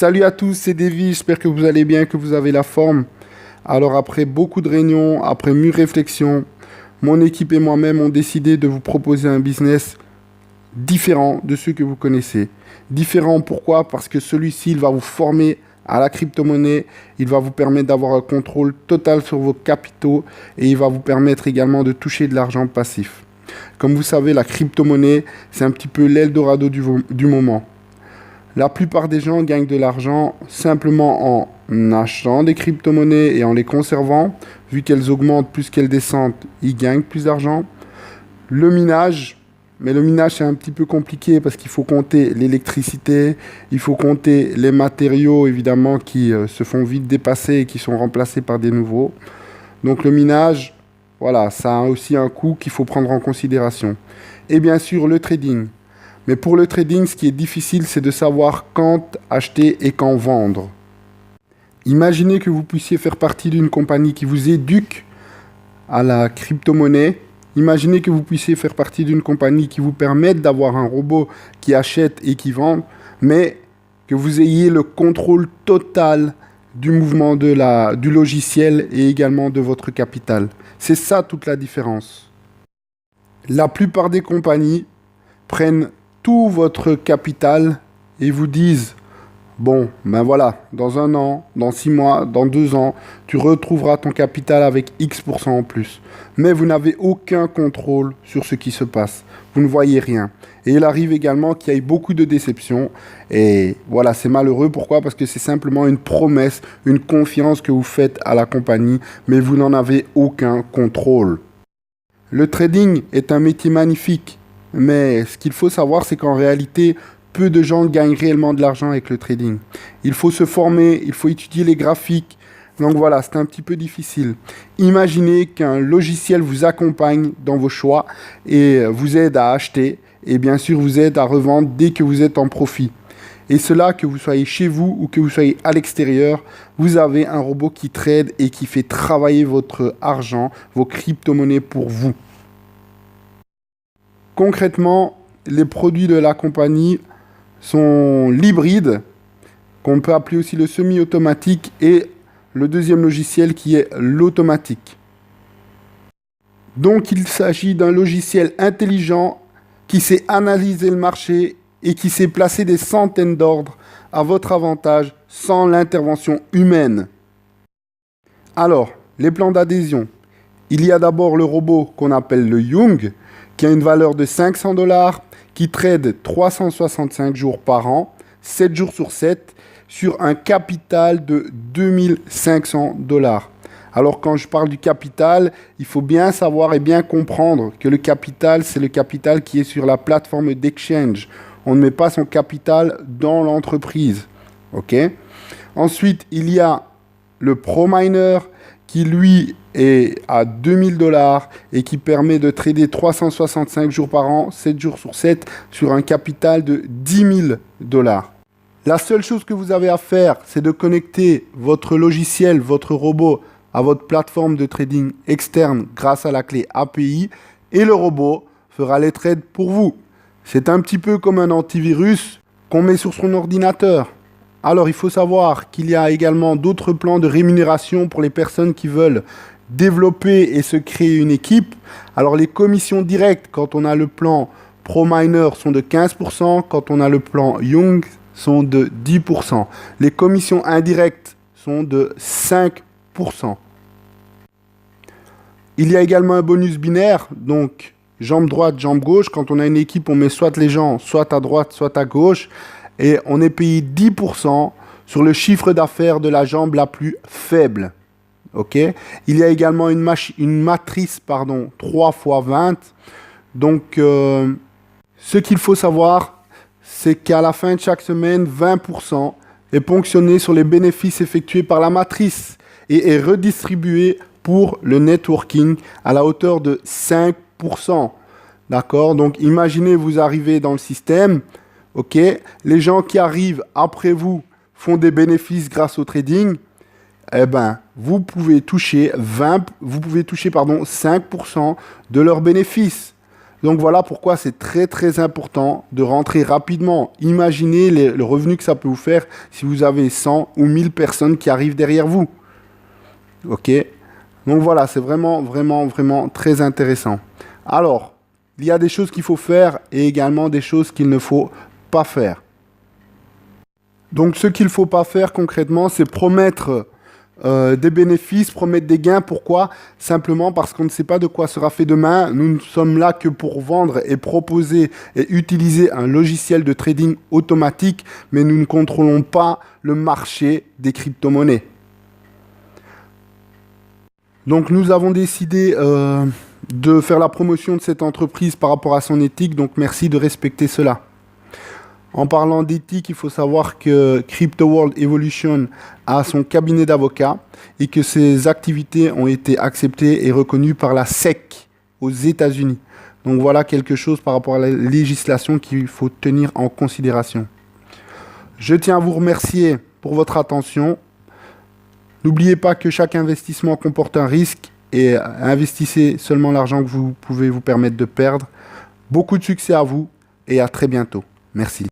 Salut à tous, c'est Davy, j'espère que vous allez bien, que vous avez la forme. Alors après beaucoup de réunions, après mûre réflexion, mon équipe et moi-même ont décidé de vous proposer un business différent de ceux que vous connaissez. Différent pourquoi? Parce que celui-ci, il va vous former à la crypto-monnaie, il va vous permettre d'avoir un contrôle total sur vos capitaux et il va vous permettre également de toucher de l'argent passif. Comme vous savez, la crypto-monnaie, c'est un petit peu l'Eldorado du moment. La plupart des gens gagnent de l'argent simplement en achetant des crypto-monnaies et en les conservant. Vu qu'elles augmentent plus qu'elles descendent, ils gagnent plus d'argent. Le minage, mais le minage c'est un petit peu compliqué parce qu'il faut compter l'électricité, il faut compter les matériaux évidemment qui se font vite dépasser et qui sont remplacés par des nouveaux. Donc le minage, voilà, ça a aussi un coût qu'il faut prendre en considération. Et bien sûr le trading. Mais pour le trading, ce qui est difficile, c'est de savoir quand acheter et quand vendre. Imaginez que vous puissiez faire partie d'une compagnie qui vous éduque à la crypto-monnaie. Imaginez que vous puissiez faire partie d'une compagnie qui vous permette d'avoir un robot qui achète et qui vend, mais que vous ayez le contrôle total du mouvement du logiciel et également de votre capital. C'est ça toute la différence. La plupart des compagnies prennent tout votre capital et vous disent bon, ben voilà, dans 1 an, dans 6 mois, dans 2 ans, tu retrouveras ton capital avec X% en plus. Mais vous n'avez aucun contrôle sur ce qui se passe. Vous ne voyez rien. Et il arrive également qu'il y ait beaucoup de déceptions. Et voilà, c'est malheureux. Pourquoi? Parce que c'est simplement une promesse, une confiance que vous faites à la compagnie, mais vous n'en avez aucun contrôle. Le trading est un métier magnifique. Mais ce qu'il faut savoir, c'est qu'en réalité, peu de gens gagnent réellement de l'argent avec le trading. Il faut se former, il faut étudier les graphiques. Donc voilà, c'est un petit peu difficile. Imaginez qu'un logiciel vous accompagne dans vos choix et vous aide à acheter et bien sûr vous aide à revendre dès que vous êtes en profit. Et cela, que vous soyez chez vous ou que vous soyez à l'extérieur, vous avez un robot qui trade et qui fait travailler votre argent, vos crypto-monnaies pour vous. Concrètement, les produits de la compagnie sont l'hybride, qu'on peut appeler aussi le semi-automatique, et le deuxième logiciel qui est l'automatique. Donc il s'agit d'un logiciel intelligent qui sait analyser le marché et qui sait placer des centaines d'ordres à votre avantage sans l'intervention humaine. Alors, les plans d'adhésion. Il y a d'abord le robot qu'on appelle le Young, qui a une valeur de 500 $, qui trade 365 jours par an, 7 jours sur 7, sur un capital de 2500 $. Alors quand je parle du capital, il faut bien savoir et bien comprendre que le capital, c'est le capital qui est sur la plateforme d'exchange. On ne met pas son capital dans l'entreprise. Ok? Ensuite, il y a le ProMiner, qui lui est à 2000 $ et qui permet de trader 365 jours par an, 7 jours sur 7, sur un capital de 10 000 $. La seule chose que vous avez à faire, c'est de connecter votre logiciel, votre robot, à votre plateforme de trading externe grâce à la clé API et le robot fera les trades pour vous. C'est un petit peu comme un antivirus qu'on met sur son ordinateur. Alors, il faut savoir qu'il y a également d'autres plans de rémunération pour les personnes qui veulent développer et se créer une équipe. Alors, les commissions directes, quand on a le plan ProMiner, sont de 15%. Quand on a le plan Young, sont de 10%. Les commissions indirectes sont de 5%. Il y a également un bonus binaire, donc jambe droite, jambe gauche. Quand on a une équipe, on met soit les gens, soit à droite, soit à gauche. Et on est payé 10% sur le chiffre d'affaires de la jambe la plus faible. Ok? Il y a également une matrice 3 x 20. Donc, ce qu'il faut savoir, c'est qu'à la fin de chaque semaine, 20% est ponctionné sur les bénéfices effectués par la matrice et est redistribué pour le networking à la hauteur de 5%. D'accord? Donc, imaginez, vous arrivez dans le système. Ok, les gens qui arrivent après vous font des bénéfices grâce au trading. Eh ben, vous pouvez toucher 5% de leurs bénéfices. Donc voilà pourquoi c'est très très important de rentrer rapidement. Imaginez le revenu que ça peut vous faire si vous avez 100 ou 1000 personnes qui arrivent derrière vous. Ok? Donc voilà, c'est vraiment, vraiment, vraiment très intéressant. Alors, il y a des choses qu'il faut faire et également des choses qu'il ne faut pas faire. Donc ce qu'il ne faut pas faire concrètement, c'est promettre des bénéfices, promettre des gains. Pourquoi? Simplement parce qu'on ne sait pas de quoi sera fait demain. Nous ne sommes là que pour vendre et proposer et utiliser un logiciel de trading automatique, mais nous ne contrôlons pas le marché des crypto-monnaies. Donc nous avons décidé de faire la promotion de cette entreprise par rapport à son éthique, donc merci de respecter cela. En parlant d'éthique, il faut savoir que Crypto World Evolution a son cabinet d'avocats et que ses activités ont été acceptées et reconnues par la SEC aux États-Unis. Donc voilà quelque chose par rapport à la législation qu'il faut tenir en considération. Je tiens à vous remercier pour votre attention. N'oubliez pas que chaque investissement comporte un risque et investissez seulement l'argent que vous pouvez vous permettre de perdre. Beaucoup de succès à vous et à très bientôt. Merci.